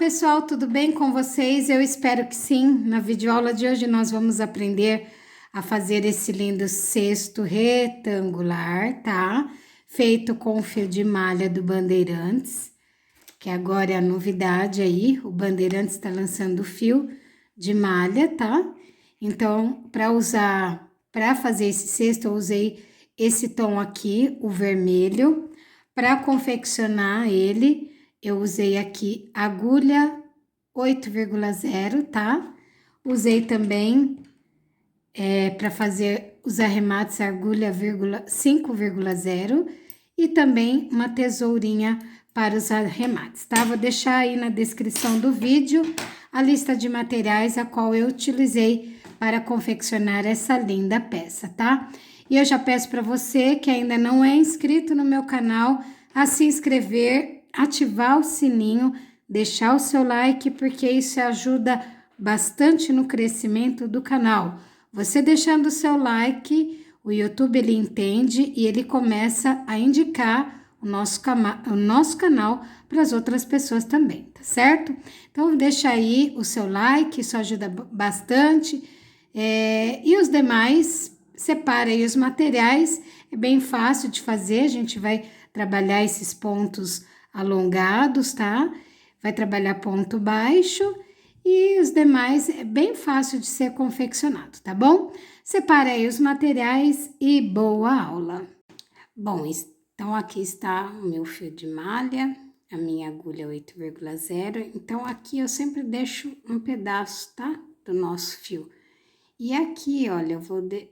pessoal, tudo bem com vocês? Eu espero que sim. Na videoaula de hoje nós vamos aprender a fazer esse lindo cesto retangular, tá? Feito com fio de malha do Bandeirantes, que agora é a novidade aí. O Bandeirantes está lançando fio de malha, tá? Então, para fazer esse cesto, eu usei esse tom aqui, o vermelho. Para confeccionar ele, eu usei aqui agulha 8,0, tá? Usei também para fazer os arremates agulha 5,0 e também uma tesourinha para os arremates, tá? Vou deixar aí na descrição do vídeo a lista de materiais a qual eu utilizei para confeccionar essa linda peça, tá? E eu já peço para você que ainda não é inscrito no meu canal a se inscrever, ativar o sininho, deixar o seu like, porque isso ajuda bastante no crescimento do canal. Você deixando o seu like, o YouTube ele entende e ele começa a indicar o nosso canal para as outras pessoas também, tá certo? Então, deixa aí o seu like, isso ajuda bastante. E os demais, separa aí os materiais, é bem fácil de fazer, a gente vai trabalhar esses pontos alongados, tá? Vai trabalhar ponto baixo e os demais é bem fácil de ser confeccionado, tá bom? Separa aí os materiais e boa aula! Bom, então aqui está o meu fio de malha, a minha agulha 8,0, então aqui eu sempre deixo um pedaço, tá? Do nosso fio. E aqui, olha, eu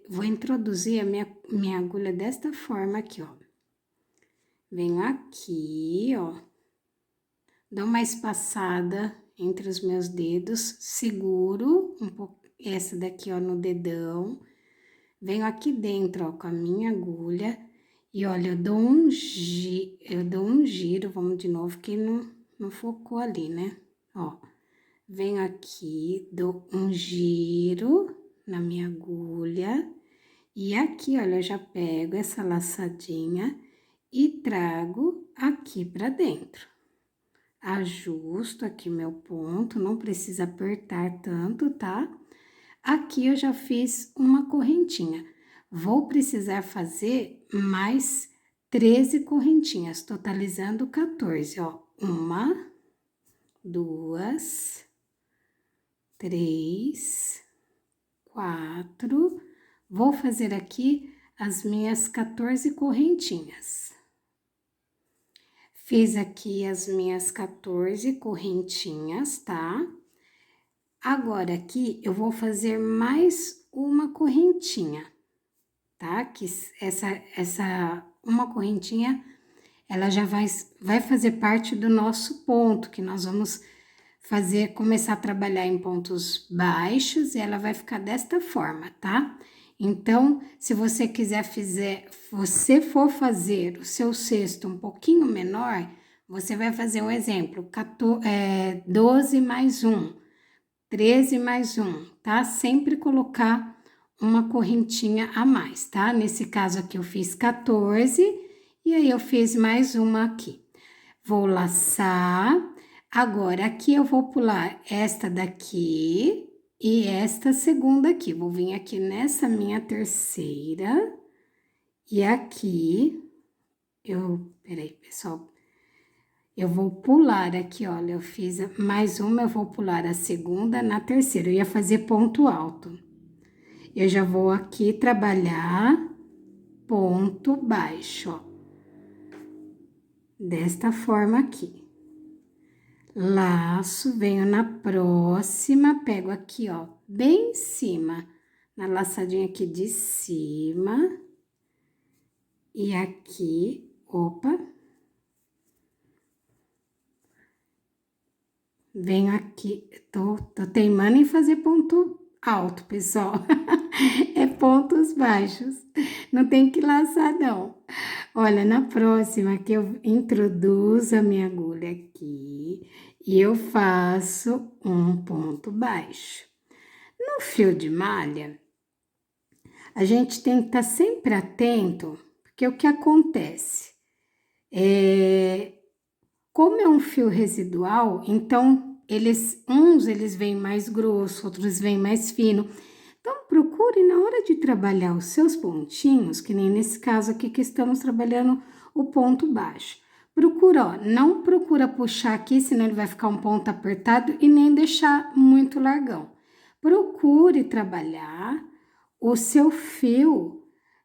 vou introduzir a minha agulha desta forma aqui, ó. Venho aqui, ó, dou uma espaçada entre os meus dedos, seguro um pouco essa daqui, ó, no dedão. Venho aqui dentro, ó, com a minha agulha e olha, eu dou um giro, vamos de novo, que não focou ali, né? Ó, venho aqui, dou um giro na minha agulha e aqui, olha, eu já pego essa laçadinha e trago aqui pra dentro. Ajusto aqui meu ponto, não precisa apertar tanto, tá? Aqui eu já fiz uma correntinha. Vou precisar fazer mais 13 correntinhas, totalizando 14, ó. 1, 2, 3, 4. Vou fazer aqui as minhas 14 correntinhas. Fiz aqui as minhas 14 correntinhas, tá? Agora, aqui, eu vou fazer mais uma correntinha, tá? Que essa uma correntinha, ela já vai fazer parte do nosso ponto, que nós vamos começar a trabalhar em pontos baixos, e ela vai ficar desta forma, tá? Então, se você você for fazer o seu cesto um pouquinho menor, você vai fazer um exemplo, 12 mais 1, 13 mais 1, tá? Sempre colocar uma correntinha a mais, tá? Nesse caso aqui eu fiz 14, e aí eu fiz mais uma aqui. Vou laçar, agora aqui eu vou pular esta daqui e esta segunda aqui. Vou vir aqui nessa minha terceira e aqui peraí, pessoal, eu vou pular aqui, olha, eu fiz mais uma, eu vou pular a segunda na terceira, eu ia fazer ponto alto. Eu já vou aqui trabalhar ponto baixo, ó, desta forma aqui. Laço, venho na próxima, pego aqui, ó, bem em cima, na laçadinha aqui de cima. E aqui, opa. Venho aqui, tô teimando em fazer ponto alto, pessoal. É pontos baixos, não tem que laçar, não. Olha, na próxima que eu introduzo a minha agulha aqui e eu faço um ponto baixo. No fio de malha, a gente tem que estar sempre atento, porque o que acontece? Como é um fio residual, então eles vêm mais grosso, outros vêm mais fino. Então, procure na hora de trabalhar os seus pontinhos, que nem nesse caso aqui que estamos trabalhando o ponto baixo. Procura, ó, não procura puxar aqui, senão ele vai ficar um ponto apertado e nem deixar muito largão. Procure trabalhar o seu fio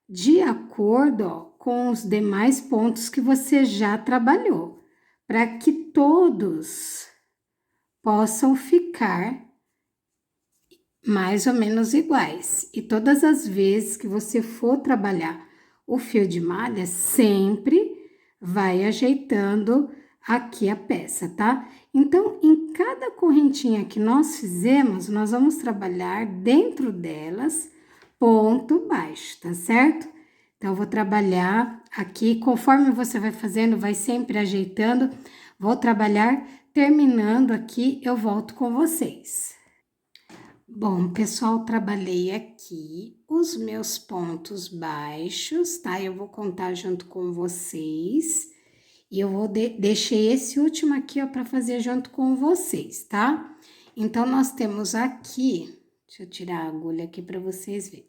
de acordo, ó, com os demais pontos que você já trabalhou, para que todos possam ficar mais ou menos iguais. E todas as vezes que você for trabalhar o fio de malha, sempre vai ajeitando aqui a peça, tá? Então, em cada correntinha que nós fizemos, nós vamos trabalhar dentro delas ponto baixo, tá certo? Então, eu vou trabalhar aqui, conforme você vai fazendo, vai sempre ajeitando. Vou trabalhar, terminando aqui, eu volto com vocês. Bom, pessoal, trabalhei aqui os meus pontos baixos, tá? Eu vou contar junto com vocês. E eu vou deixei esse último aqui, ó, para fazer junto com vocês, tá? Então, nós temos aqui, deixa eu tirar a agulha aqui para vocês verem.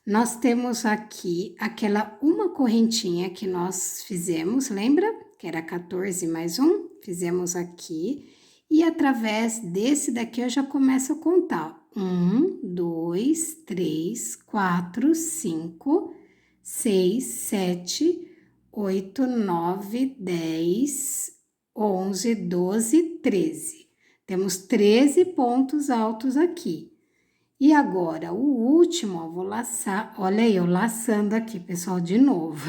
Nós temos aqui aquela uma correntinha que nós fizemos, lembra? Que era 14 mais um, fizemos aqui. E através desse daqui eu já começo a contar. 1, 2, 3, 4, 5, 6, 7, 8, 9, 10, 11, 12, 13. Temos 13 pontos altos aqui. E agora, o último, ó, vou laçar, olha aí, eu laçando aqui, pessoal, de novo.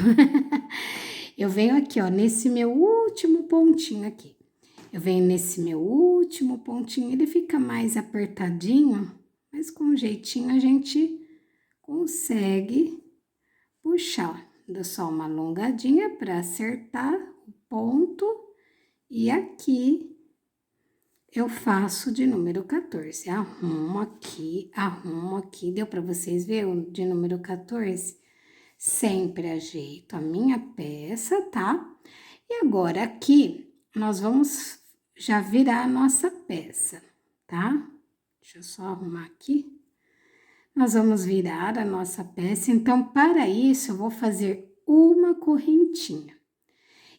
Eu venho aqui, ó, nesse meu último pontinho aqui. Eu venho nesse meu último pontinho, ele fica mais apertadinho, mas com um jeitinho a gente consegue puxar. Dou só uma alongadinha para acertar o ponto e aqui eu faço de número 14, arrumo aqui, deu para vocês verem o de número 14? Sempre ajeito a minha peça, tá? E agora aqui, nós vamos já virar a nossa peça, tá? Deixa eu só arrumar aqui. Nós vamos virar a nossa peça, então, para isso, eu vou fazer uma correntinha.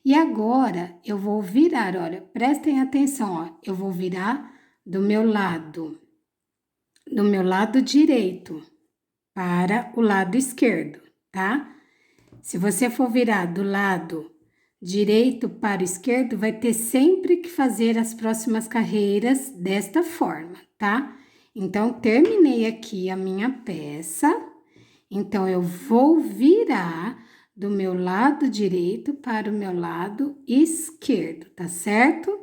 E agora, eu vou virar, olha, prestem atenção, ó, eu vou virar do meu lado direito para o lado esquerdo, tá? Se você for virar do lado direito para o esquerdo, vai ter sempre que fazer as próximas carreiras desta forma, tá? Então, terminei aqui a minha peça, então, eu vou virar do meu lado direito para o meu lado esquerdo, tá certo?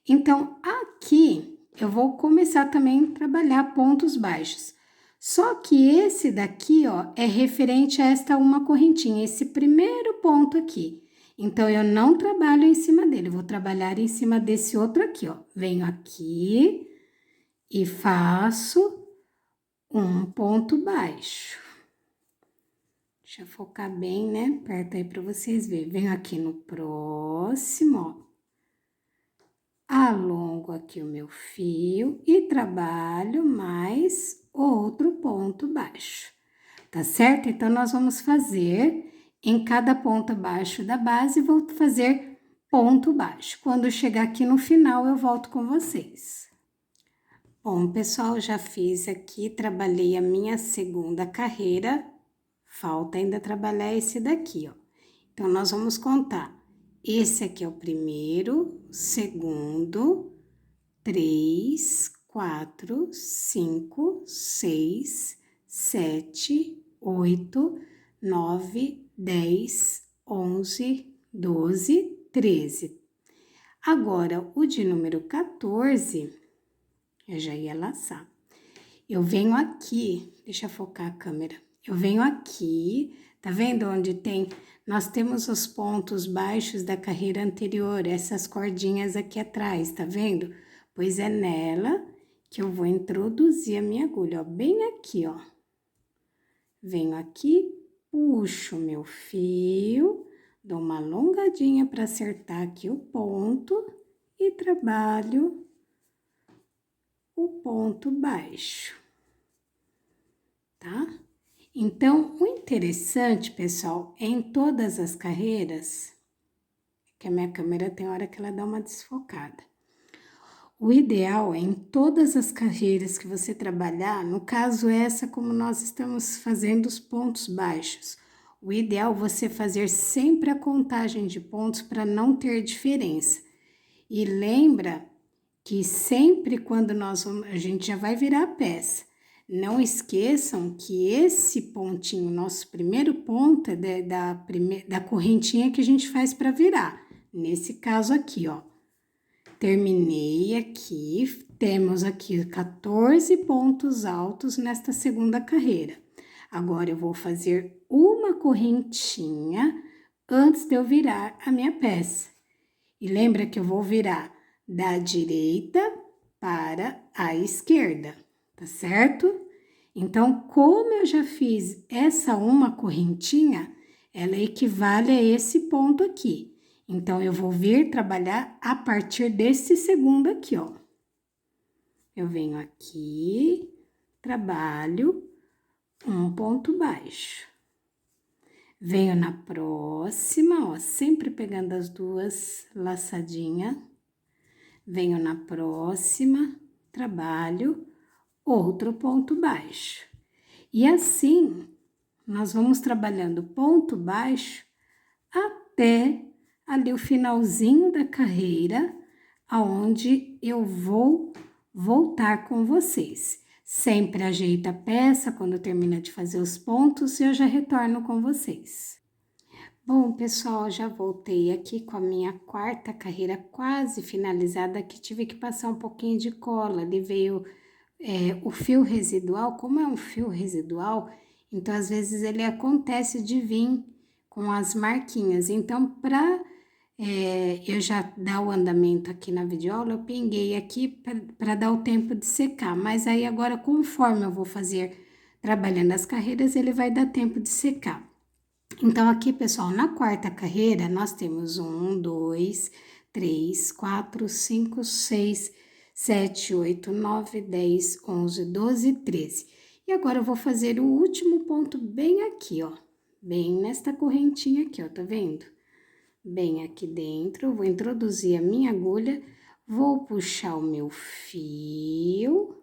Então, aqui eu vou começar também a trabalhar pontos baixos. Só que esse daqui, ó, é referente a esta uma correntinha, esse primeiro ponto aqui. Então, eu não trabalho em cima dele, vou trabalhar em cima desse outro aqui, ó. Venho aqui e faço um ponto baixo. Deixa eu focar bem, né? Perto aí para vocês verem. Venho aqui no próximo, ó. Alongo aqui o meu fio e trabalho mais outro ponto baixo, tá certo? Então, nós vamos fazer em cada ponto baixo da base, vou fazer ponto baixo. Quando chegar aqui no final, eu volto com vocês. Bom, pessoal, já fiz aqui, trabalhei a minha segunda carreira. Falta ainda trabalhar esse daqui, ó. Então, nós vamos contar. Esse aqui é o primeiro, segundo, 3, 4, 5, 6, 7, 8, 9, 10, 11, 12, 13. Agora, o de número 14, eu já ia laçar. Eu venho aqui, deixa eu focar a câmera. Eu venho aqui, tá vendo onde tem? Nós temos os pontos baixos da carreira anterior, essas cordinhas aqui atrás, tá vendo? Pois é nela que eu vou introduzir a minha agulha, ó, bem aqui, ó. Venho aqui, puxo meu fio, dou uma alongadinha para acertar aqui o ponto e trabalho o ponto baixo, tá? Então, o interessante, pessoal, é em todas as carreiras, que a minha câmera tem hora que ela dá uma desfocada. O ideal é em todas as carreiras que você trabalhar, no caso essa como nós estamos fazendo os pontos baixos, o ideal é você fazer sempre a contagem de pontos para não ter diferença. E lembra que sempre quando a gente já vai virar a peça, não esqueçam que esse pontinho, nosso primeiro ponto, é da correntinha que a gente faz para virar. Nesse caso aqui, ó. Terminei aqui, temos aqui 14 pontos altos nesta segunda carreira. Agora, eu vou fazer uma correntinha antes de eu virar a minha peça. E lembra que eu vou virar da direita para a esquerda, tá certo? Então, como eu já fiz essa uma correntinha, ela equivale a esse ponto aqui. Então, eu vou vir trabalhar a partir desse segundo aqui, ó. Eu venho aqui, trabalho um ponto baixo. Venho na próxima, ó, sempre pegando as duas laçadinhas. Venho na próxima, trabalho outro ponto baixo. E assim, nós vamos trabalhando ponto baixo até ali o finalzinho da carreira, aonde eu vou voltar com vocês. Sempre ajeita a peça quando termina de fazer os pontos e eu já retorno com vocês. Bom, pessoal, já voltei aqui com a minha quarta carreira quase finalizada, que tive que passar um pouquinho de cola. Ali veio o fio residual, como é um fio residual, então às vezes ele acontece de vir com as marquinhas. Então, para eu já dar o andamento aqui na videoaula, eu pinguei aqui para dar o tempo de secar. Mas aí agora, conforme eu vou fazer trabalhando as carreiras, ele vai dar tempo de secar. Então, aqui, pessoal, na quarta carreira, nós temos 1, 2, 3, 4, 5, 6, 7, 8, 9, 10, 11, 12, 13. E agora, eu vou fazer o último ponto bem aqui, ó. Bem nesta correntinha aqui, ó, tá vendo? Bem aqui dentro, eu vou introduzir a minha agulha, vou puxar o meu fio,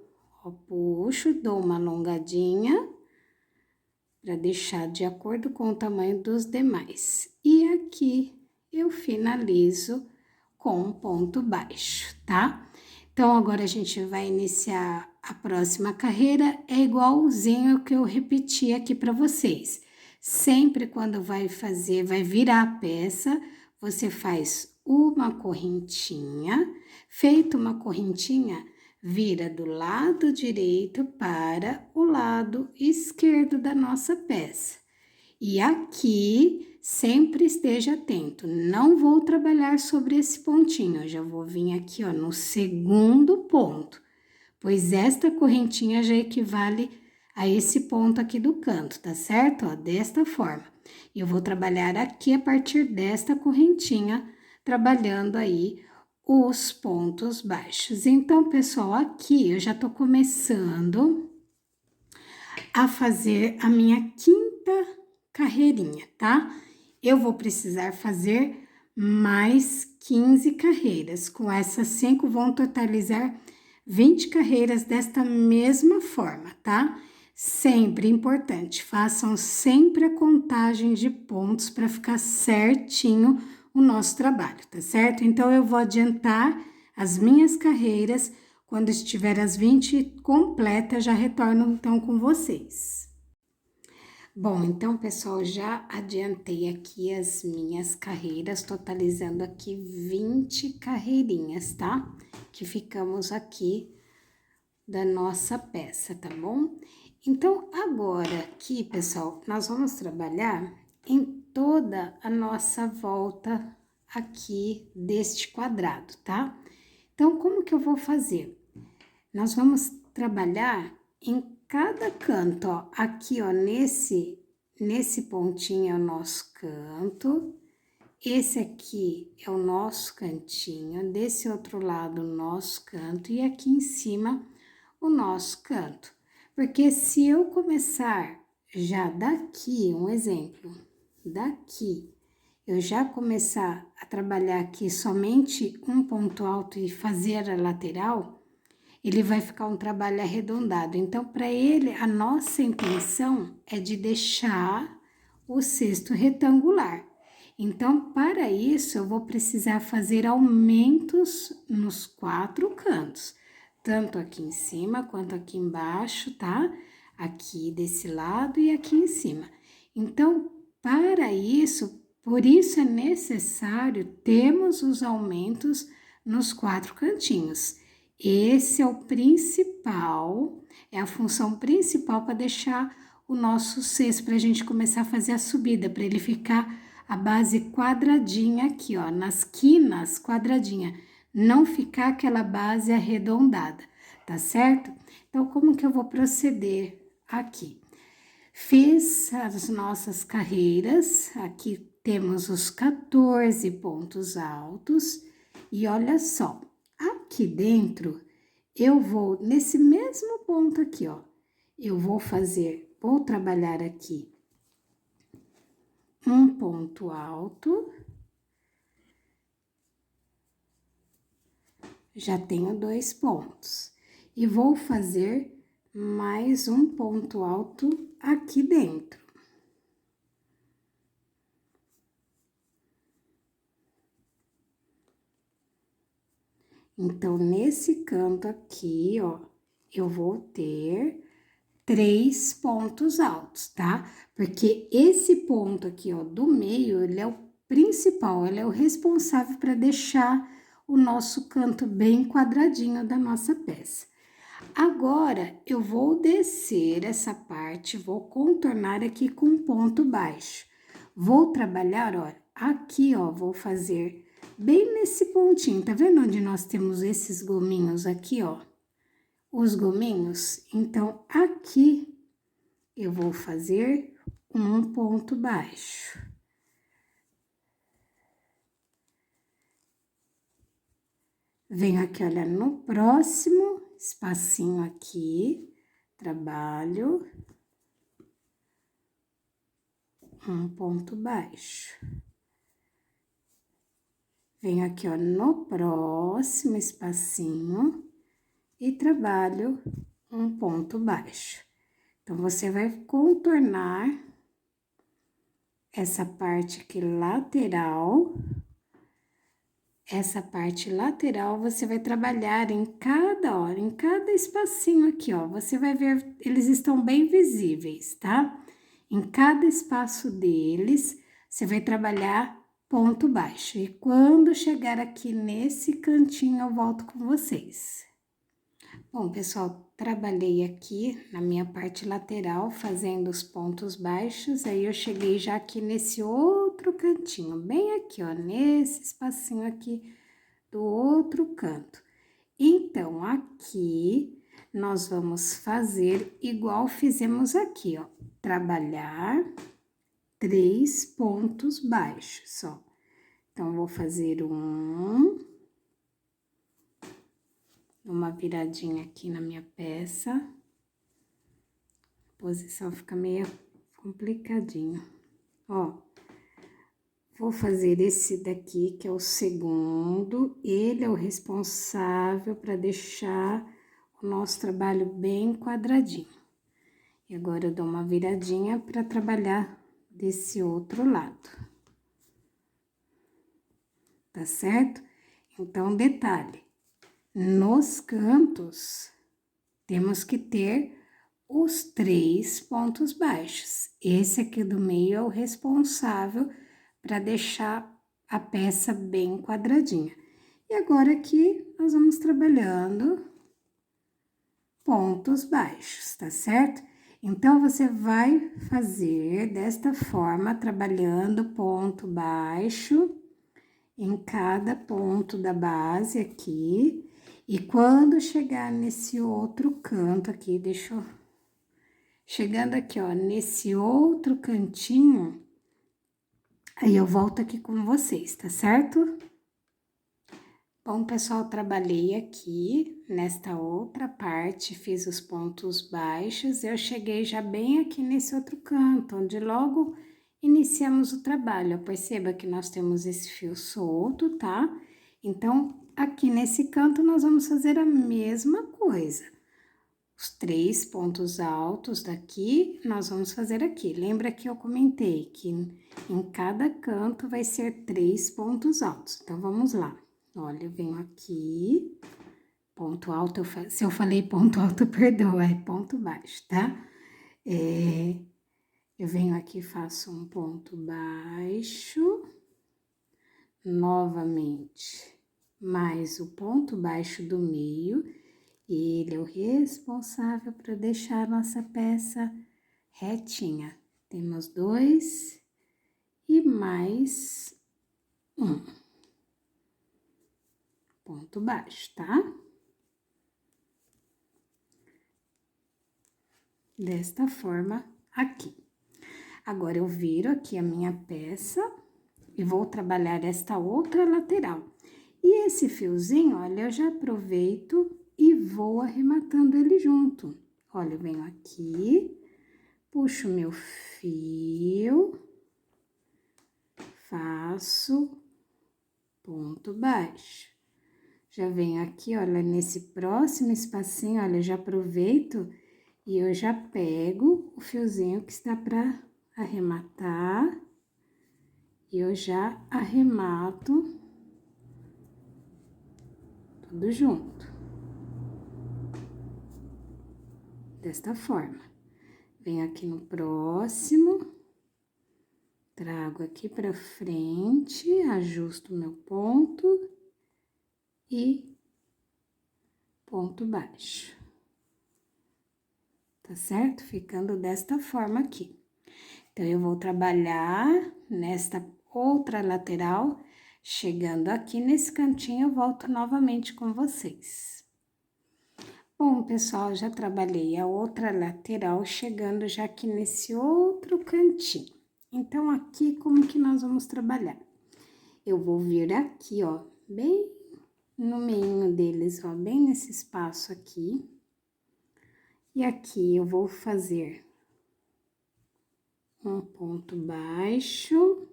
ó, puxo, dou uma alongadinha para deixar de acordo com o tamanho dos demais. E aqui eu finalizo com um ponto baixo, tá? Então, agora a gente vai iniciar a próxima carreira, é igualzinho o que eu repeti aqui para vocês. Sempre quando vai virar a peça, você faz uma correntinha, feito uma correntinha, vira do lado direito para o lado esquerdo da nossa peça. E aqui, sempre esteja atento, não vou trabalhar sobre esse pontinho, eu já vou vir aqui, ó, no segundo ponto, pois esta correntinha já equivale a esse ponto aqui do canto, tá certo? Ó, desta forma. E eu vou trabalhar aqui a partir desta correntinha, trabalhando aí os pontos baixos. Então, pessoal, aqui eu já tô começando a fazer a minha quinta carreirinha, tá? Eu vou precisar fazer mais 15 carreiras. Com essas 5, vão totalizar 20 carreiras desta mesma forma, tá? Sempre importante, façam sempre a contagem de pontos para ficar certinho o nosso trabalho, tá certo? Então, eu vou adiantar as minhas carreiras, quando estiver as 20 completas, já retorno então com vocês. Bom, então, pessoal, já adiantei aqui as minhas carreiras, totalizando aqui 20 carreirinhas, tá? Que ficamos aqui da nossa peça, tá bom? Então, agora aqui, pessoal, nós vamos trabalhar em toda a nossa volta aqui deste quadrado, tá? Então, como que eu vou fazer? Nós vamos trabalhar em cada canto, ó. Aqui, ó, nesse pontinho é o nosso canto. Esse aqui é o nosso cantinho, desse outro lado o nosso canto, e aqui em cima o nosso canto. Porque se eu começar já daqui, um exemplo, daqui, eu já começar a trabalhar aqui somente um ponto alto e fazer a lateral, ele vai ficar um trabalho arredondado. Então, para ele, a nossa intenção é de deixar o cesto retangular. Então, para isso, eu vou precisar fazer aumentos nos 4 cantos, tanto aqui em cima quanto aqui embaixo, tá? Aqui desse lado e aqui em cima. Então, para isso, por isso é necessário termos os aumentos nos 4 cantinhos. Esse é o principal, é a função principal para deixar o nosso cesto, para a gente começar a fazer a subida, para ele ficar a base quadradinha aqui, ó, nas quinas quadradinha, não ficar aquela base arredondada, tá certo? Então, como que eu vou proceder aqui? Fiz as nossas carreiras, aqui temos os 14 pontos altos, e olha só, aqui dentro, eu vou, nesse mesmo ponto aqui, ó, eu vou trabalhar aqui um ponto alto, já tenho 2 pontos, e vou fazer mais um ponto alto aqui dentro. Então, nesse canto aqui, ó, eu vou ter 3 pontos altos, tá? Porque esse ponto aqui, ó, do meio, ele é o principal, ele é o responsável para deixar o nosso canto bem quadradinho da nossa peça. Agora, eu vou descer essa parte, vou contornar aqui com um ponto baixo. Vou trabalhar, ó, aqui, ó, vou fazer bem nesse pontinho, tá vendo onde nós temos esses gominhos aqui, ó? Os gominhos? Então, aqui eu vou fazer um ponto baixo. Venho aqui, olha, no próximo espacinho aqui, trabalho um ponto baixo. Venho aqui, ó, no próximo espacinho e trabalho um ponto baixo. Então, você vai contornar essa parte aqui lateral. Essa parte lateral, você vai trabalhar em cada hora, em cada espacinho aqui, ó. Você vai ver, eles estão bem visíveis, tá? Em cada espaço deles, você vai trabalhar ponto baixo. E quando chegar aqui nesse cantinho, eu volto com vocês. Bom, pessoal, trabalhei aqui na minha parte lateral, fazendo os pontos baixos, aí eu cheguei já aqui nesse outro cantinho, bem aqui, ó, nesse espacinho aqui do outro canto. Então, aqui, nós vamos fazer igual fizemos aqui, ó, trabalhar 3 pontos baixos, ó. Então, vou fazer uma viradinha aqui na minha peça. A posição fica meio complicadinho. Ó, vou fazer esse daqui, que é o segundo. Ele é o responsável para deixar o nosso trabalho bem quadradinho. E agora, eu dou uma viradinha para trabalhar desse outro lado. Tá certo? Então, detalhe. Nos cantos, temos que ter os 3 pontos baixos. Esse aqui do meio é o responsável para deixar a peça bem quadradinha. E agora aqui, nós vamos trabalhando pontos baixos, tá certo? Então, você vai fazer desta forma, trabalhando ponto baixo em cada ponto da base aqui. E quando chegar nesse outro canto aqui, deixa eu... Chegando aqui, ó, nesse outro cantinho, aí eu volto aqui com vocês, tá certo? Bom, pessoal, trabalhei aqui nesta outra parte, fiz os pontos baixos, eu cheguei já bem aqui nesse outro canto, onde logo iniciamos o trabalho. Perceba que nós temos esse fio solto, tá? Então, aqui nesse canto nós vamos fazer a mesma coisa. Os 3 pontos altos daqui, nós vamos fazer aqui. Lembra que eu comentei que em cada canto vai ser 3 pontos altos. Então, vamos lá. Olha, eu venho aqui, ponto alto, se eu falei ponto alto, perdoa, é ponto baixo, tá? Eu venho aqui, faço um ponto baixo, novamente, mais o ponto baixo do meio, e ele é o responsável para deixar a nossa peça retinha. Temos 2 e mais um. Ponto baixo, tá? Desta forma aqui. Agora, eu viro aqui a minha peça e vou trabalhar esta outra lateral. E esse fiozinho, olha, eu já aproveito e vou arrematando ele junto. Olha, eu venho aqui, puxo meu fio, faço ponto baixo. Já venho aqui, olha, nesse próximo espacinho, olha, eu já aproveito e eu já pego o fiozinho que está para arrematar e eu já arremato tudo junto. Desta forma. Venho aqui no próximo, trago aqui para frente, ajusto o meu ponto e ponto baixo. Tá certo? Ficando desta forma aqui. Então, eu vou trabalhar nesta outra lateral, chegando aqui nesse cantinho, eu volto novamente com vocês. Bom, pessoal, já trabalhei a outra lateral, chegando já aqui nesse outro cantinho. Então, aqui, como que nós vamos trabalhar? Eu vou vir aqui, ó, bem no meio deles, ó, bem nesse espaço aqui. E aqui eu vou fazer um ponto baixo,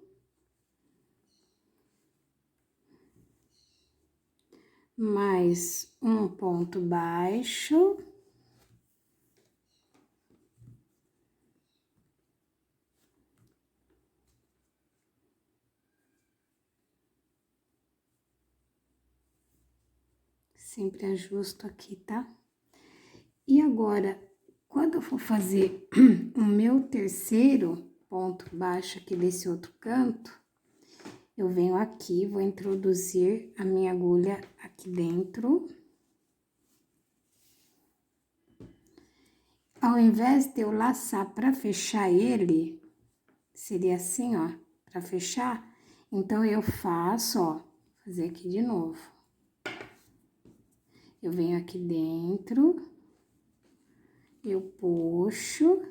mais um ponto baixo, sempre ajusto aqui, tá? E agora, quando eu for fazer o meu terceiro ponto baixo aqui desse outro canto, eu venho aqui, vou introduzir a minha agulha aqui dentro. Ao invés de eu laçar para fechar ele, seria assim, ó, para fechar, então eu faço, ó, vou fazer aqui de novo. Eu venho aqui dentro, eu puxo,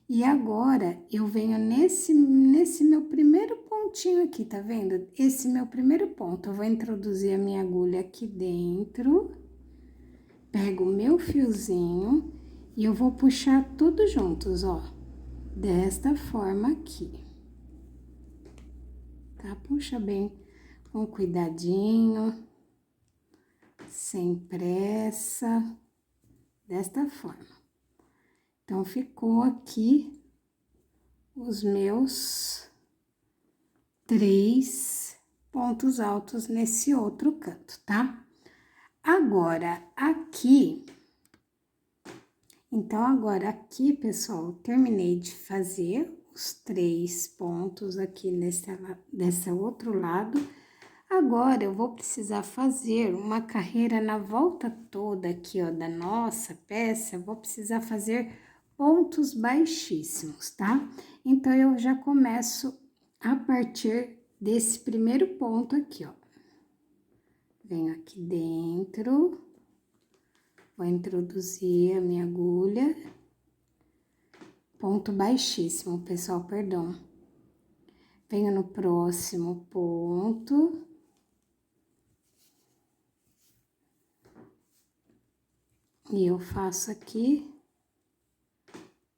e agora eu venho nesse meu primeiro pontinho aqui, tá vendo? Esse meu primeiro ponto, eu vou introduzir a minha agulha aqui dentro, pego o meu fiozinho e eu vou puxar tudo juntos, ó, desta forma aqui. Tá? Puxa bem com cuidadinho, sem pressa, desta forma. Então, ficou aqui os meus 3 pontos altos nesse outro canto, tá? Agora, aqui... Então, agora aqui, pessoal, terminei de fazer os 3 pontos aqui desse outro lado. Agora, eu vou precisar fazer uma carreira na volta toda aqui, ó, da nossa peça. Eu vou precisar fazer pontos baixíssimos, tá? Então, eu já começo a partir desse primeiro ponto aqui, ó. Venho aqui dentro, vou introduzir a minha agulha, ponto baixíssimo, pessoal, perdão. Venho no próximo ponto, E eu faço aqui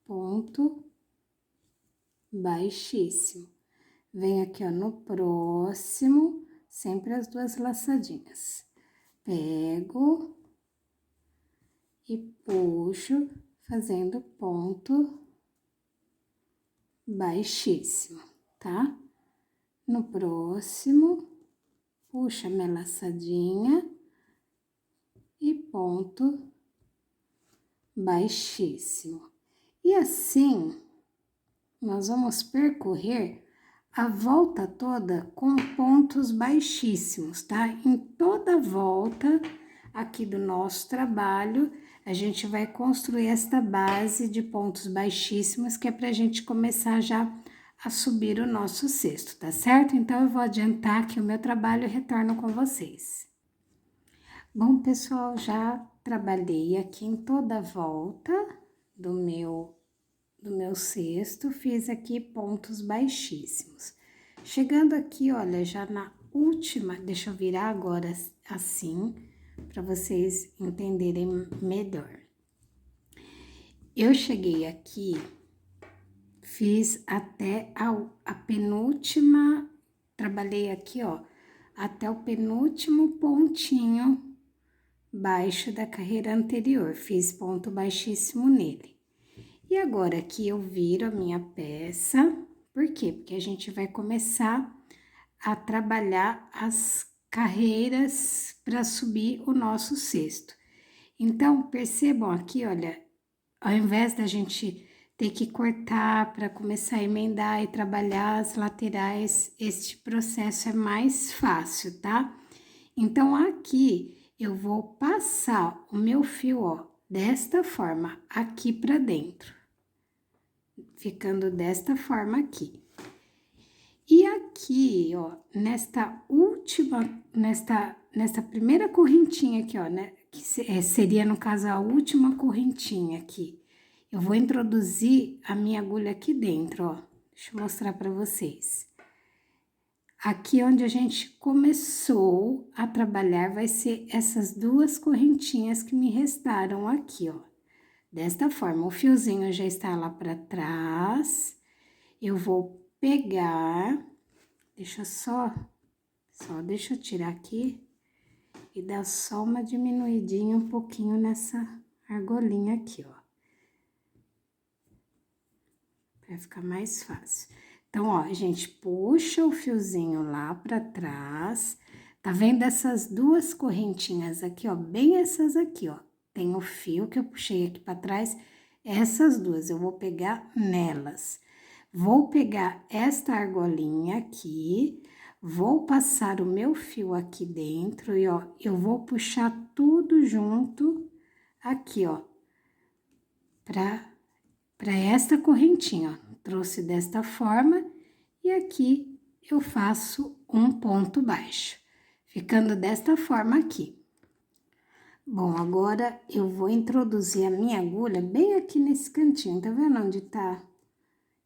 ponto baixíssimo. Venho aqui, ó, no próximo, sempre as duas laçadinhas. Pego e puxo, fazendo ponto baixíssimo, tá? No próximo, puxa minha laçadinha e ponto baixíssimo. E assim, nós vamos percorrer a volta toda com pontos baixíssimos, tá? Em toda a volta aqui do nosso trabalho, a gente vai construir esta base de pontos baixíssimos, que é pra gente começar já a subir o nosso cesto, tá certo? Então, eu vou adiantar aqui o meu trabalho e retorno com vocês. Bom, pessoal, já trabalhei aqui em toda a volta do meu cesto, fiz aqui pontos baixíssimos. Chegando aqui, olha, já na última, deixa eu virar agora assim, para vocês entenderem melhor. Eu cheguei aqui, fiz até a penúltima, trabalhei aqui, ó, até o penúltimo pontinho baixo da carreira anterior, fiz ponto baixíssimo nele. E agora aqui eu viro a minha peça, por quê? Porque a gente vai começar a trabalhar as carreiras para subir o nosso cesto. Então, percebam aqui, olha, ao invés da gente ter que cortar para começar a emendar e trabalhar as laterais, este processo é mais fácil, tá? Então, aqui eu vou passar o meu fio, ó, desta forma, aqui para dentro, ficando desta forma aqui. E aqui, ó, nesta última, nesta primeira correntinha aqui, ó, né, que seria, no caso, a última correntinha aqui, eu vou introduzir a minha agulha aqui dentro, ó, deixa eu mostrar para vocês. Aqui onde a gente começou a trabalhar vai ser essas duas correntinhas que me restaram aqui, ó. Desta forma, o fiozinho já está lá para trás. Eu vou pegar, deixa eu tirar aqui e dar só uma diminuidinha um pouquinho nessa argolinha aqui, ó. Pra ficar mais fácil. Então, ó, a gente puxa o fiozinho lá pra trás, tá vendo essas duas correntinhas aqui, ó, bem essas aqui, ó. Tem o fio que eu puxei aqui pra trás, essas duas, eu vou pegar nelas. Vou pegar esta argolinha aqui, vou passar o meu fio aqui dentro e, ó, eu vou puxar tudo junto aqui, ó, pra esta correntinha, ó. Trouxe desta forma e aqui eu faço um ponto baixo, ficando desta forma aqui. Bom, agora eu vou introduzir a minha agulha bem aqui nesse cantinho, tá vendo onde tá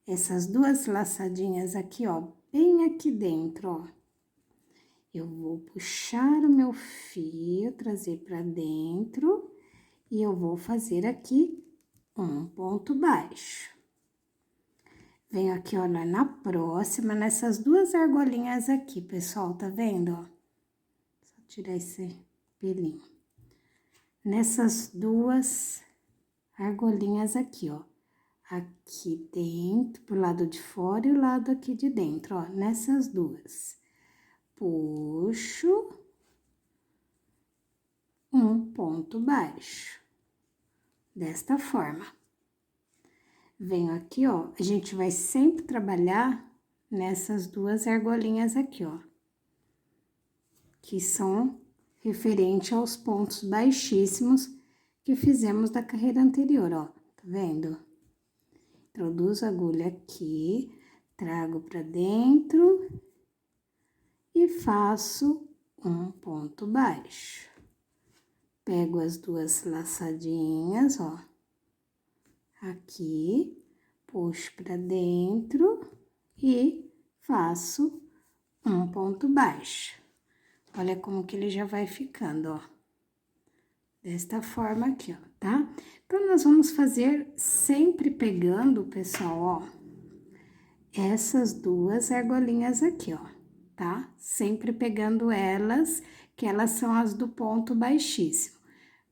essas duas laçadinhas aqui, ó, bem aqui dentro, ó. Eu vou puxar o meu fio, trazer pra dentro e eu vou fazer aqui um ponto baixo. Venho aqui, ó, na próxima, nessas duas argolinhas aqui, pessoal, tá vendo, ó? Só tirar esse pelinho. Nessas duas argolinhas aqui, ó. Aqui dentro, pro lado de fora e o lado aqui de dentro, ó. Nessas duas. Puxo. Um ponto baixo. Desta forma. Venho aqui, ó, a gente vai sempre trabalhar nessas duas argolinhas aqui, ó. Que são referente aos pontos baixíssimos que fizemos da carreira anterior, ó. Tá vendo? Introduzo a agulha aqui, trago pra dentro e faço um ponto baixo. Pego as duas laçadinhas, ó. Aqui, puxo pra dentro e faço um ponto baixo. Olha como que ele já vai ficando, ó. desta forma aqui, ó, tá? Então, nós vamos fazer sempre pegando, pessoal, ó, essas duas argolinhas aqui, ó, tá? Sempre pegando elas, que elas são as do ponto baixíssimo.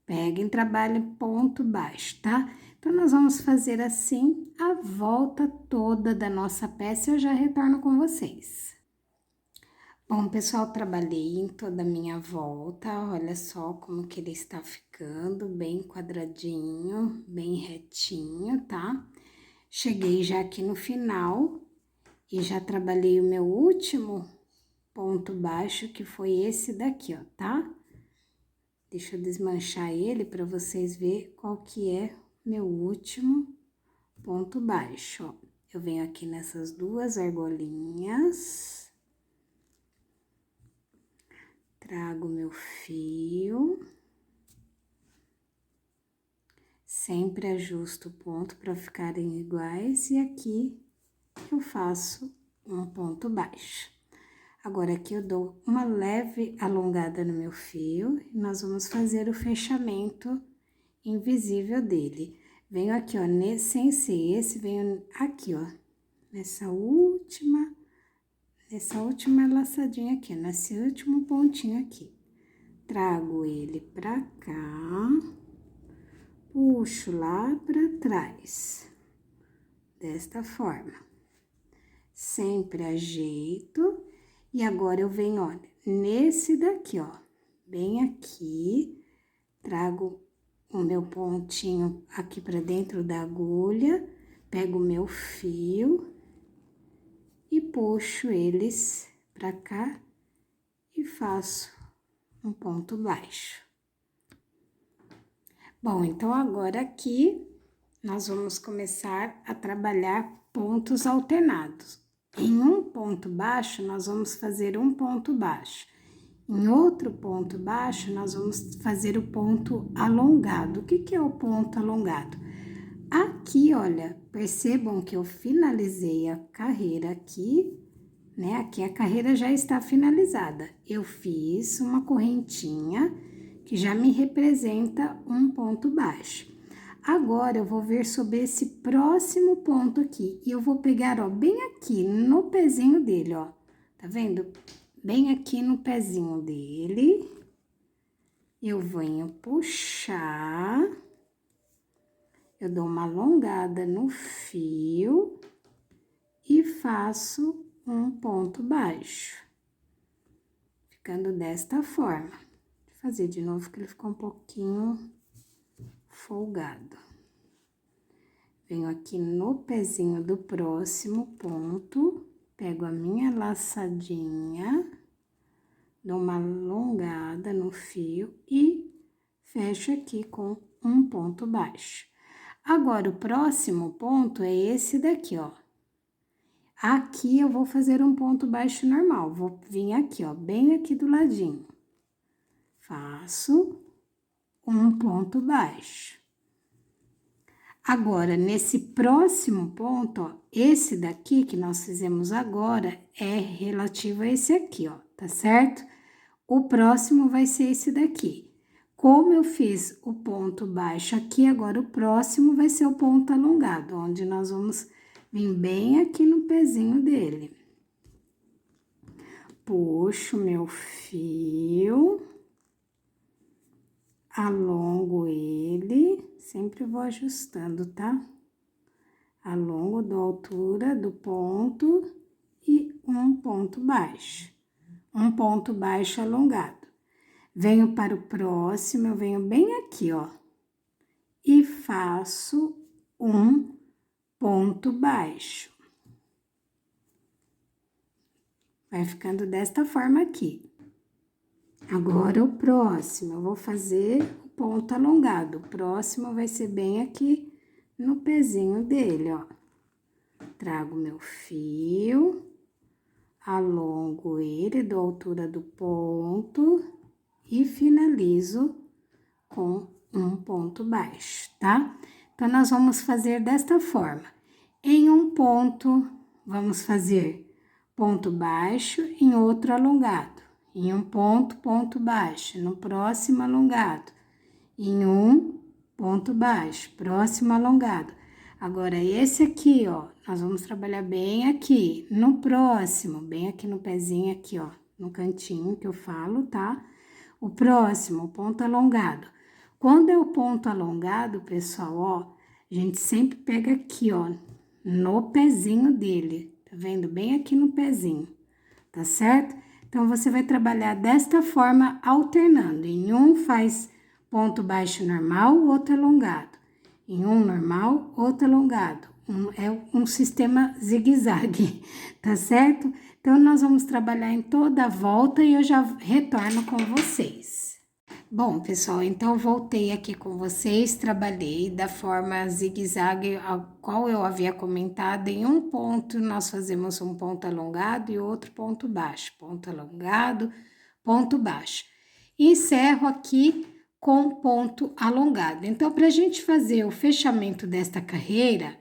Peguem, trabalhem ponto baixo, tá? Então, nós vamos fazer assim a volta toda da nossa peça e eu já retorno com vocês. Bom, pessoal, trabalhei em toda a minha volta, olha só como que ele está ficando, bem quadradinho, bem retinho, tá? Cheguei já aqui no final e já trabalhei o meu último ponto baixo, que foi esse daqui, ó, tá? Deixa eu desmanchar ele para vocês verem qual que é meu último ponto baixo, ó. Eu venho aqui nessas duas argolinhas, trago meu fio, sempre ajusto o ponto para ficarem iguais e aqui eu faço um ponto baixo. Agora, aqui eu dou uma leve alongada no meu fio e nós vamos fazer o fechamento invisível dele. Venho aqui, ó, sem ser esse, venho aqui, ó, nessa última laçadinha aqui, nesse último pontinho aqui. Trago ele pra cá, puxo lá pra trás, desta forma. Sempre ajeito. E agora, eu venho, olha, nesse daqui, ó, bem aqui, trago o meu pontinho aqui pra dentro da agulha, pego o meu fio e puxo eles pra cá e faço um ponto baixo. Bom, então, agora aqui, nós vamos começar a trabalhar pontos alternados. Em um ponto baixo, nós vamos fazer um ponto baixo. Em outro ponto baixo, nós vamos fazer o ponto alongado. O que que é o ponto alongado? Aqui, olha, percebam que eu finalizei a carreira aqui, né? Aqui a carreira já está finalizada. Eu fiz uma correntinha que já me representa um ponto baixo. Agora, eu vou ver sobre esse próximo ponto aqui. E eu vou pegar, ó, bem aqui no pezinho dele, ó. Tá vendo? Bem aqui no pezinho dele. Eu venho puxar. Eu dou uma alongada no fio. E faço um ponto baixo. Ficando desta forma. Vou fazer de novo, que ele ficou um pouquinho folgado. Venho aqui no pezinho do próximo ponto, pego a minha laçadinha, dou uma alongada no fio e fecho aqui com um ponto baixo. Agora, o próximo ponto é esse daqui, ó. Aqui eu vou fazer um ponto baixo normal, vou vir aqui, ó, bem aqui do ladinho. Faço um ponto baixo. Agora, nesse próximo ponto, ó, esse daqui que nós fizemos agora é relativo a esse aqui, ó, tá certo? O próximo vai ser esse daqui. Como eu fiz o ponto baixo aqui, agora o próximo vai ser o ponto alongado, onde nós vamos vir bem aqui no pezinho dele. Puxo meu fio, alongo ele, sempre vou ajustando, tá? Alongo, dou altura do ponto e um ponto baixo. Um ponto baixo alongado. Venho para o próximo, eu venho bem aqui, ó. E faço um ponto baixo. Vai ficando desta forma aqui. Agora, o próximo, eu vou fazer o ponto alongado. O próximo vai ser bem aqui no pezinho dele, ó. Trago meu fio, alongo ele, dou a altura do ponto e finalizo com um ponto baixo, tá? Então, nós vamos fazer desta forma. Em um ponto, vamos fazer ponto baixo, em outro alongado. Em um ponto, ponto baixo, no próximo alongado. em um ponto baixo, próximo alongado. Agora, esse aqui, ó, nós vamos trabalhar bem aqui, no próximo, bem aqui no pezinho aqui, ó, no cantinho que eu falo, tá? O próximo, o ponto alongado. Quando é o ponto alongado, pessoal, ó, a gente sempre pega aqui, ó, no pezinho dele, tá vendo? Bem aqui no pezinho, tá certo? Então, você vai trabalhar desta forma, alternando. Em um faz ponto baixo normal, outro alongado. Em um normal, outro alongado. É um sistema zigue-zague, tá certo? Então, nós vamos trabalhar em toda a volta e eu já retorno com vocês. Bom, pessoal, então voltei aqui com vocês, trabalhei da forma zigue-zague, a qual eu havia comentado. Em um ponto, nós fazemos um ponto alongado e outro ponto baixo. Ponto alongado, ponto baixo. Encerro aqui com ponto alongado. Então, para a gente fazer o fechamento desta carreira,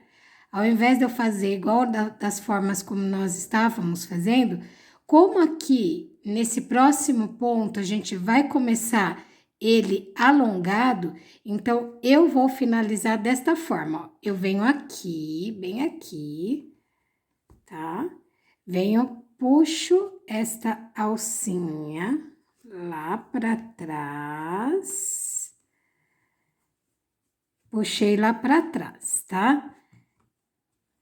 ao invés de eu fazer igual das formas como nós estávamos fazendo, como aqui nesse próximo ponto a gente vai começar ele alongado, então eu vou finalizar desta forma, ó. Eu venho aqui, bem aqui, tá? Venho, puxo esta alcinha lá para trás, puxei lá para trás, tá?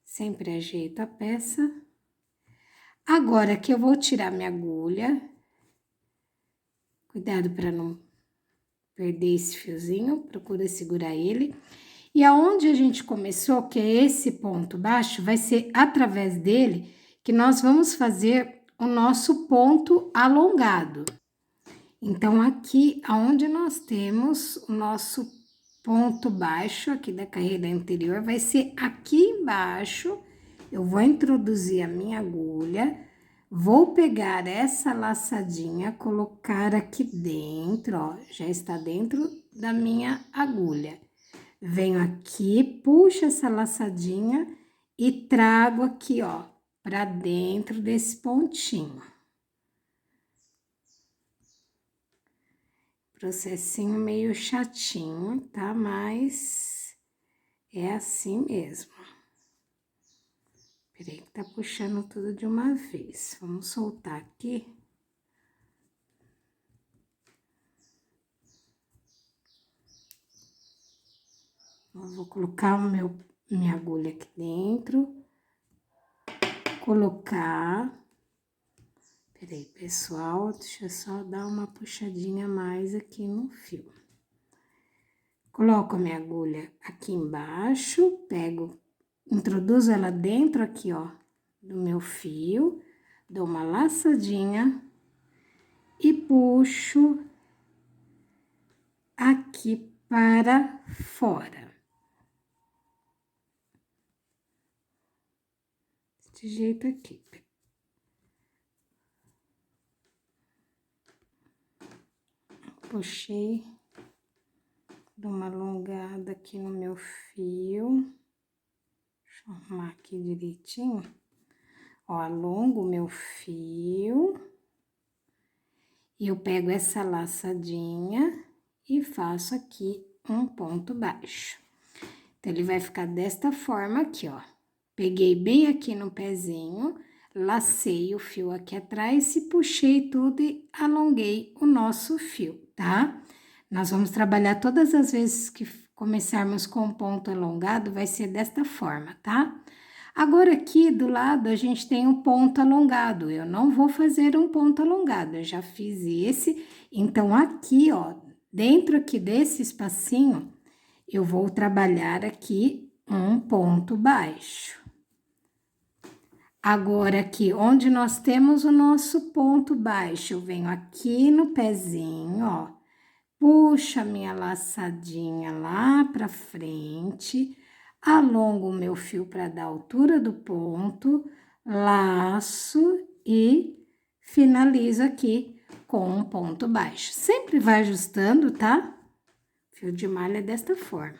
Sempre ajeito a peça. Agora que eu vou tirar minha agulha, cuidado para não perder esse fiozinho, procura segurar ele. E aonde a gente começou, que é esse ponto baixo, vai ser através dele que nós vamos fazer o nosso ponto alongado. Então, aqui, aonde nós temos o nosso ponto baixo, aqui da carreira anterior, vai ser aqui embaixo. Eu vou introduzir a minha agulha, vou pegar essa laçadinha, colocar aqui dentro, ó, já está dentro da minha agulha. Venho aqui, puxo essa laçadinha e trago aqui, ó, para dentro desse pontinho. Processinho meio chatinho, tá? Mas é assim mesmo. Peraí que tá puxando tudo de uma vez. Vamos soltar aqui. Eu vou colocar minha agulha aqui dentro. Colocar. Peraí, pessoal, deixa eu só dar uma puxadinha a mais aqui no fio. Coloco a minha agulha aqui embaixo, pego, introduzo ela dentro aqui, ó, do meu fio, dou uma laçadinha e puxo aqui para fora. Desse jeito aqui. Puxei, dou uma alongada aqui no meu fio. Deixa eu arrumar aqui direitinho. Ó, alongo o meu fio. E eu pego essa laçadinha e faço aqui um ponto baixo. Então, ele vai ficar desta forma aqui, ó. Peguei bem aqui no pezinho, lacei o fio aqui atrás e puxei tudo e alonguei o nosso fio, tá? Nós vamos trabalhar todas as vezes que começarmos com ponto alongado, vai ser desta forma, tá? Agora, aqui do lado, a gente tem um ponto alongado. Eu não vou fazer um ponto alongado, eu já fiz esse. Então, aqui, ó, dentro aqui desse espacinho, eu vou trabalhar aqui um ponto baixo. Agora, aqui, onde nós temos o nosso ponto baixo, eu venho aqui no pezinho, ó, puxo a minha laçadinha lá pra frente, alongo o meu fio para dar a altura do ponto, laço e finalizo aqui com um ponto baixo. Sempre vai ajustando, tá? Fio de malha desta forma.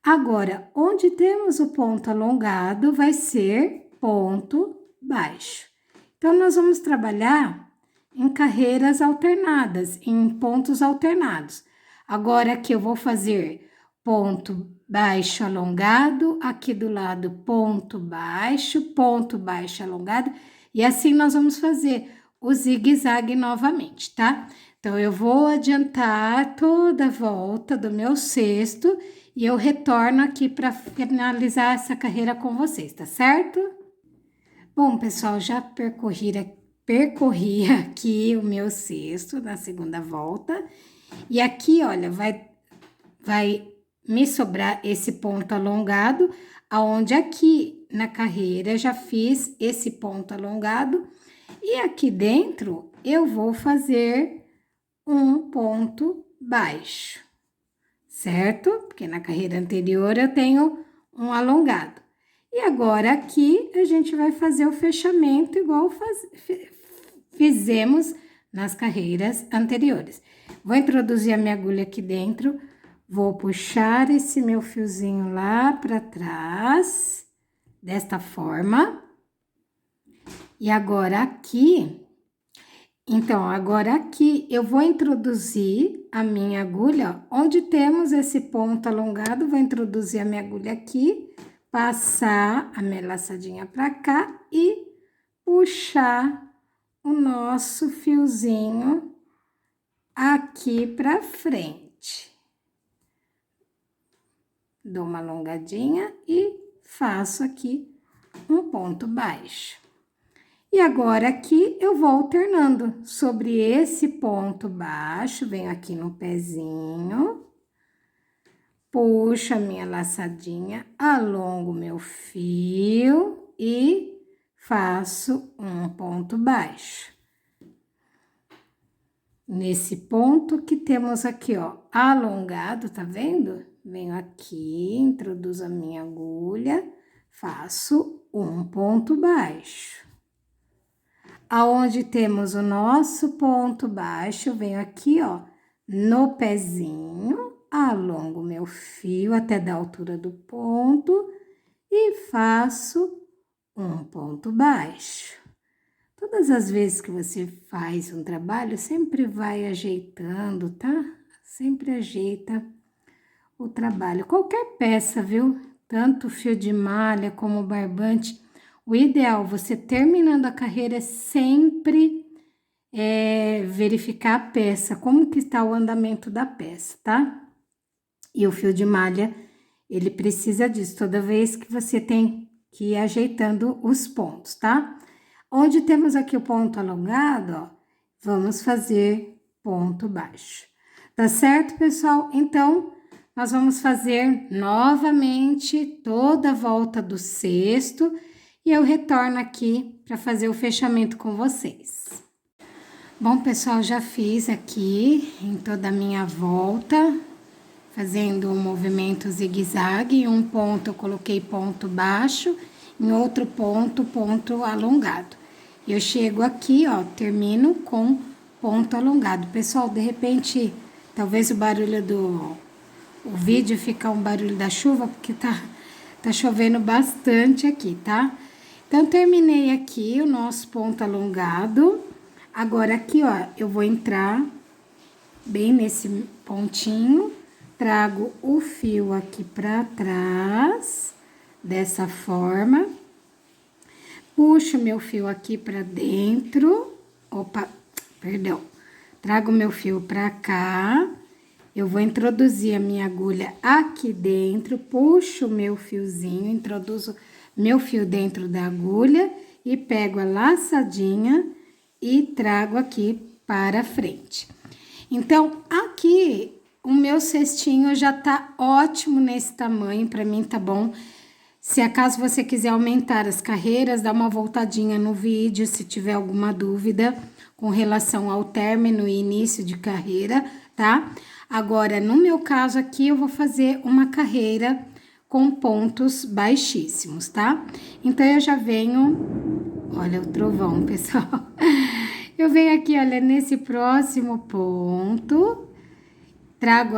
Agora, onde temos o ponto alongado, vai ser ponto baixo. Então, nós vamos trabalhar em carreiras alternadas, em pontos alternados. Agora aqui eu vou fazer ponto baixo alongado, aqui do lado ponto baixo alongado, e assim nós vamos fazer o zigue-zague novamente, tá? Então, eu vou adiantar toda a volta do meu cesto e eu retorno aqui para finalizar essa carreira com vocês, tá certo? Bom, pessoal, já percorri aqui o meu cesto na segunda volta. E aqui, olha, vai me sobrar esse ponto alongado, aonde aqui na carreira já fiz esse ponto alongado. E aqui dentro eu vou fazer um ponto baixo, certo? Porque na carreira anterior eu tenho um alongado. E agora aqui a gente vai fazer o fechamento igual fizemos nas carreiras anteriores. Vou introduzir a minha agulha aqui dentro, vou puxar esse meu fiozinho lá para trás, desta forma. E agora aqui, então, agora aqui eu vou introduzir a minha agulha, onde temos esse ponto alongado, vou introduzir a minha agulha aqui, passar a minha laçadinha para cá e puxar o nosso fiozinho aqui para frente. Dou uma alongadinha e faço aqui um ponto baixo. E agora aqui eu vou alternando sobre esse ponto baixo, venho aqui no pezinho, puxo a minha laçadinha, alongo meu fio e faço um ponto baixo. Nesse ponto que temos aqui, ó, alongado, tá vendo? Venho aqui, introduzo a minha agulha, faço um ponto baixo. Aonde temos o nosso ponto baixo, eu venho aqui, ó, no pezinho, alongo meu fio até da altura do ponto e faço um ponto baixo. Todas as vezes que você faz um trabalho, sempre vai ajeitando, tá? Sempre ajeita o trabalho. Qualquer peça, viu? Tanto fio de malha como barbante. O ideal, você terminando a carreira, é sempre verificar a peça, como que está o andamento da peça, tá? E o fio de malha, ele precisa disso, toda vez que você tem que ir ajeitando os pontos, tá? Onde temos aqui o ponto alongado, ó, vamos fazer ponto baixo. Tá certo, pessoal? Então, nós vamos fazer novamente toda a volta do cesto e eu retorno aqui para fazer o fechamento com vocês. Bom, pessoal, já fiz aqui em toda a minha volta, fazendo um movimento zigue-zague. Em um ponto eu coloquei ponto baixo, em outro ponto, ponto alongado. Eu chego aqui, ó, termino com ponto alongado. Pessoal, de repente, talvez o barulho o vídeo fica um barulho da chuva, porque tá chovendo bastante aqui, tá? Então, terminei aqui o nosso ponto alongado. Agora, aqui, ó, eu vou entrar bem nesse pontinho, trago o fio aqui pra trás, dessa forma. Puxo meu fio aqui pra dentro. Opa, perdão. Trago meu fio pra cá. Eu vou introduzir a minha agulha aqui dentro, puxo o meu fiozinho, introduzo meu fio dentro da agulha e pego a laçadinha e trago aqui para frente. Então, aqui o meu cestinho já tá ótimo nesse tamanho, para mim tá bom. Se acaso você quiser aumentar as carreiras, dá uma voltadinha no vídeo, se tiver alguma dúvida com relação ao término e início de carreira, tá? Agora, no meu caso aqui, eu vou fazer uma carreira com pontos baixíssimos, tá? Então, eu já venho... Olha o trovão, pessoal. Eu venho aqui, olha, nesse próximo ponto, trago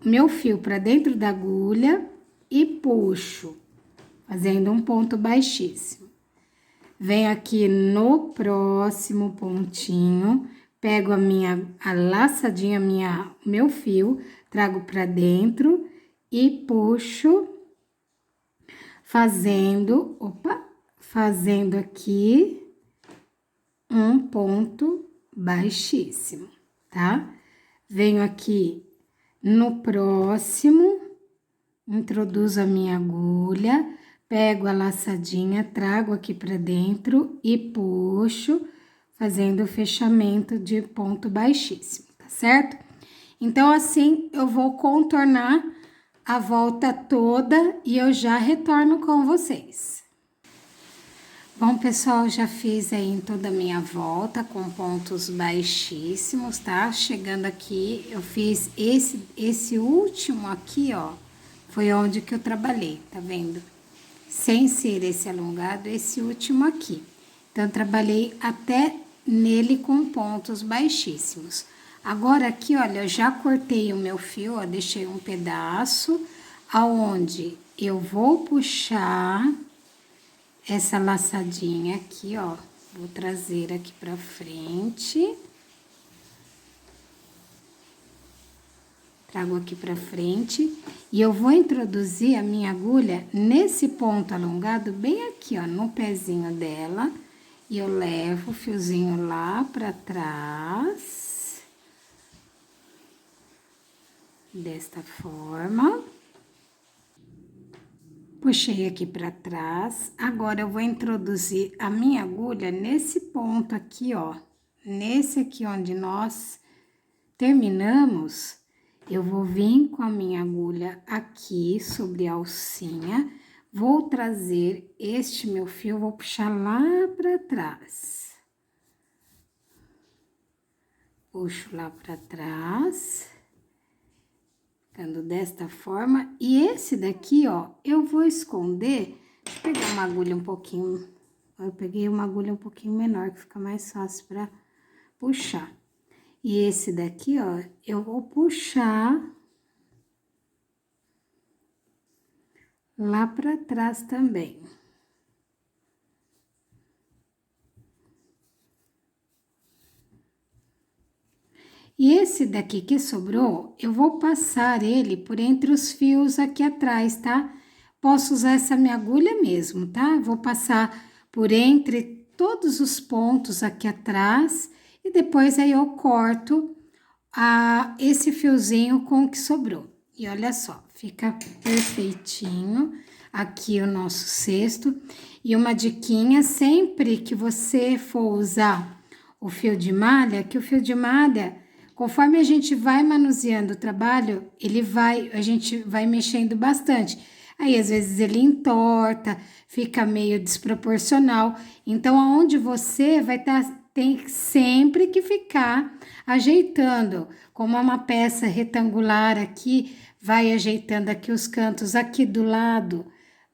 meu fio para dentro da agulha e puxo, fazendo um ponto baixíssimo. Venho aqui no próximo pontinho, pego a laçadinha, meu fio, trago pra dentro e puxo, fazendo aqui um ponto baixíssimo, tá? Venho aqui no próximo, introduzo a minha agulha, pego a laçadinha, trago aqui pra dentro e puxo, fazendo o fechamento de ponto baixíssimo, tá certo? Então, assim, eu vou contornar a volta toda e eu já retorno com vocês. Bom, pessoal, já fiz aí em toda a minha volta com pontos baixíssimos, tá? Chegando aqui, eu fiz esse último aqui, ó, foi onde que eu trabalhei, tá vendo? Sem ser esse alongado, esse último aqui. Então, eu trabalhei até nele com pontos baixíssimos. Agora aqui, olha, eu já cortei o meu fio, ó, deixei um pedaço aonde eu vou puxar essa laçadinha aqui, ó. Vou trazer aqui pra frente. Trago aqui pra frente e eu vou introduzir a minha agulha nesse ponto alongado bem aqui, ó, no pezinho dela. E eu levo o fiozinho lá pra trás. Desta forma. Puxei aqui pra trás. Agora, eu vou introduzir a minha agulha nesse ponto aqui, ó. Nesse aqui onde nós terminamos, eu vou vir com a minha agulha aqui sobre a alcinha. Vou trazer este meu fio, vou puxar lá pra trás. Puxo lá pra trás. Ficando desta forma. E esse daqui, ó, eu vou esconder. Deixa eu pegar uma agulha um pouquinho. Eu peguei uma agulha um pouquinho menor, que fica mais fácil pra puxar. E esse daqui, ó, eu vou puxar lá pra trás também. E esse daqui que sobrou, eu vou passar ele por entre os fios aqui atrás, tá? Posso usar essa minha agulha mesmo, tá? Vou passar por entre todos os pontos aqui atrás e depois aí eu corto esse fiozinho com o que sobrou. E olha só, fica perfeitinho aqui o nosso cesto. E uma diquinha, sempre que você for usar o fio de malha, que o fio de malha, conforme a gente vai manuseando o trabalho, a gente vai mexendo bastante. Aí, às vezes, ele entorta, fica meio desproporcional. Então, aonde você vai tem sempre que ficar ajeitando. Como é uma peça retangular aqui, vai ajeitando aqui os cantos, aqui do lado,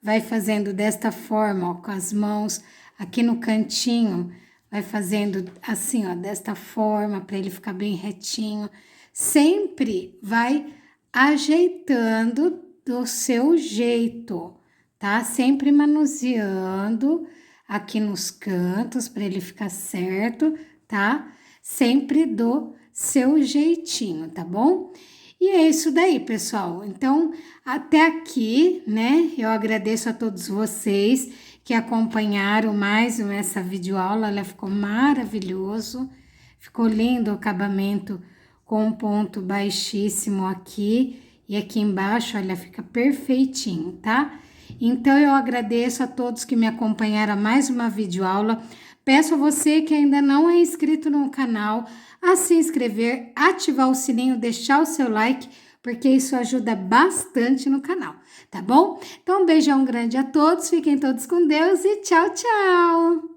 vai fazendo desta forma, ó, com as mãos, aqui no cantinho, vai fazendo assim, ó, desta forma, para ele ficar bem retinho. Sempre vai ajeitando do seu jeito, tá? Sempre manuseando aqui nos cantos, para ele ficar certo, tá? Sempre do seu jeitinho, tá bom? E é isso daí, pessoal. Então, até aqui, né? Eu agradeço a todos vocês que acompanharam mais essa videoaula. Ela ficou maravilhoso. Ficou lindo o acabamento com um ponto baixíssimo aqui. E aqui embaixo, olha, fica perfeitinho, tá? Então, eu agradeço a todos que me acompanharam a mais uma videoaula. Peço a você que ainda não é inscrito no canal a se inscrever, ativar o sininho, deixar o seu like, porque isso ajuda bastante no canal, tá bom? Então, um beijão grande a todos, fiquem todos com Deus e tchau, tchau!